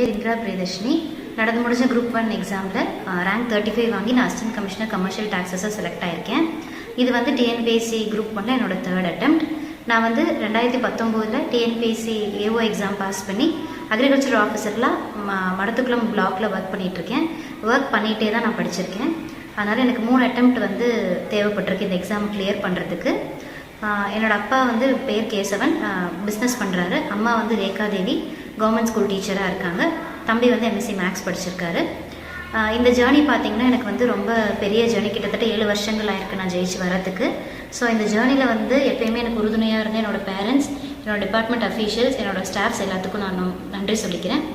பேர் இந்திரா பிரியதர்ஷினி. நடந்து முடிஞ்ச குரூப் 1 எக்ஸாமில் ரேங்க் 35 வாங்கி நான் அசிஸ்டன்ட் கமிஷனர் கமர்ஷியல் டாக்ஸஸாக செலக்ட் ஆகியிருக்கேன். இது வந்து டிஎன்பிஎஸ்சி குரூப் 1 என்னோட 3rd அட்டெம்ப்ட். நான் வந்து 2019 டிஎன்பிஎஸ்சி ஏஓ எக்ஸாம் பாஸ் பண்ணி அக்ரிகல்ச்சர் ஆஃபீஸரில் மடத்துக்குளம் பிளாக்ல ஒர்க் பண்ணிகிட்ருக்கேன். ஒர்க் பண்ணிகிட்டே தான் நான் படிச்சிருக்கேன். அதனால் எனக்கு 3 அட்டெம்ப்ட் வந்து தேவைப்பட்டிருக்கு இந்த எக்ஸாம் கிளியர் பண்ணுறதுக்கு. என்னோடய அப்பா வந்து பேர் கேசவன், பிஸ்னஸ் பண்ணுறாரு. அம்மா வந்து ரேகாதேவி, கவர்மெண்ட் ஸ்கூல் டீச்சராக இருக்காங்க. தம்பி வந்து எம்எஸ்சி மேக்ஸ் படிச்சிருக்காரு. இந்த ஜேர்னி பார்த்திங்கன்னா எனக்கு வந்து ரொம்ப பெரிய ஜேர்னி, கிட்டத்தட்ட 7 வருஷங்கள் ஆயிருக்கு நான் ஜெயிச்சு வரத்துக்கு. ஸோ இந்த ஜேர்னியில் வந்து எப்பயுமே எனக்கு உறுதுணையாக இருந்தேன் என்னோடய பேரண்ட்ஸ், என்னோடய டிபார்ட்மெண்ட் அஃபீஷியல்ஸ், என்னோடய ஸ்டாஃப்ஸ் எல்லாத்துக்கும் நான் நன்றி சொல்லிக்கிறேன்.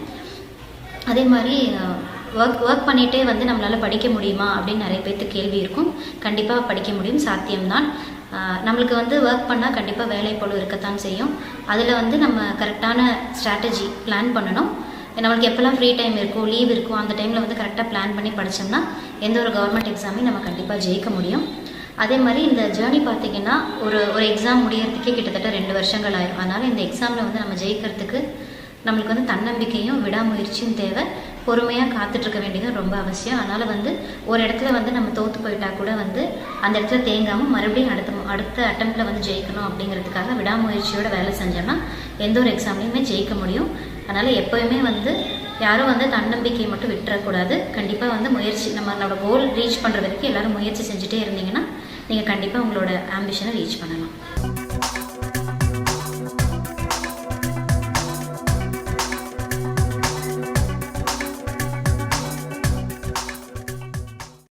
அதே மாதிரி ஒர்க் பண்ணிகிட்டே வந்து நம்மளால் படிக்க முடியுமா அப்படின்னு நிறைய பேர்த்துக்கு கேள்வி இருக்கும். கண்டிப்பாக படிக்க முடியும், சாத்தியம்தான். நம்மளுக்கு வந்து ஒர்க் பண்ணால் கண்டிப்பாக வேலை போல இருக்கத்தான் செய்யும். அதில் வந்து நம்ம கரெக்டான ஸ்ட்ராட்டஜி பிளான் பண்ணணும். நம்மளுக்கு எப்போல்லாம் ஃப்ரீ டைம் இருக்கோ, லீவ் இருக்கோ, அந்த டைமில் வந்து கரெக்டாக பிளான் பண்ணி படித்தோம்னா எந்த ஒரு கவர்மெண்ட் எக்ஸாமையும் நம்ம கண்டிப்பாக ஜெயிக்க முடியும். அதே மாதிரி இந்த ஜேர்னி பார்த்திங்கன்னா ஒரு எக்ஸாம் முடியறதுக்கே கிட்டத்தட்ட 2 வருஷங்கள் ஆயிரும். அதனால் இந்த எக்ஸாமில் வந்து நம்ம ஜெயிக்கிறதுக்கு நம்மளுக்கு வந்து தன்னம்பிக்கையும் விடாமுயற்சியும் தேவை. பொறுமையாக காத்துட்ருக்க வேண்டியதும் ரொம்ப அவசியம். அதனால் வந்து ஒரு இடத்துல வந்து நம்ம தோற்று போயிட்டா கூட வந்து அந்த இடத்துல தேங்காமல் மறுபடியும் அடுத்த அட்டெம்ப்டில் வந்து ஜெயிக்கணும் அப்படிங்கிறதுக்காக விடாமுயற்சியோட வேலை செஞ்சோம்னா எந்த ஒரு எக்ஸாம்லையுமே ஜெயிக்க முடியும். அதனால் எப்போயுமே வந்து யாரும் வந்து தன்னம்பிக்கையை மட்டும் விட்டுறக்கூடாது. கண்டிப்பாக வந்து முயற்சி, நம்மளோட கோல் ரீச் பண்ணுற வரைக்கும் எல்லோரும் முயற்சி செஞ்சுட்டே இருந்தீங்கன்னா நீங்கள் கண்டிப்பாக உங்களோட ஆம்பிஷனை ரீச் பண்ணலாம்.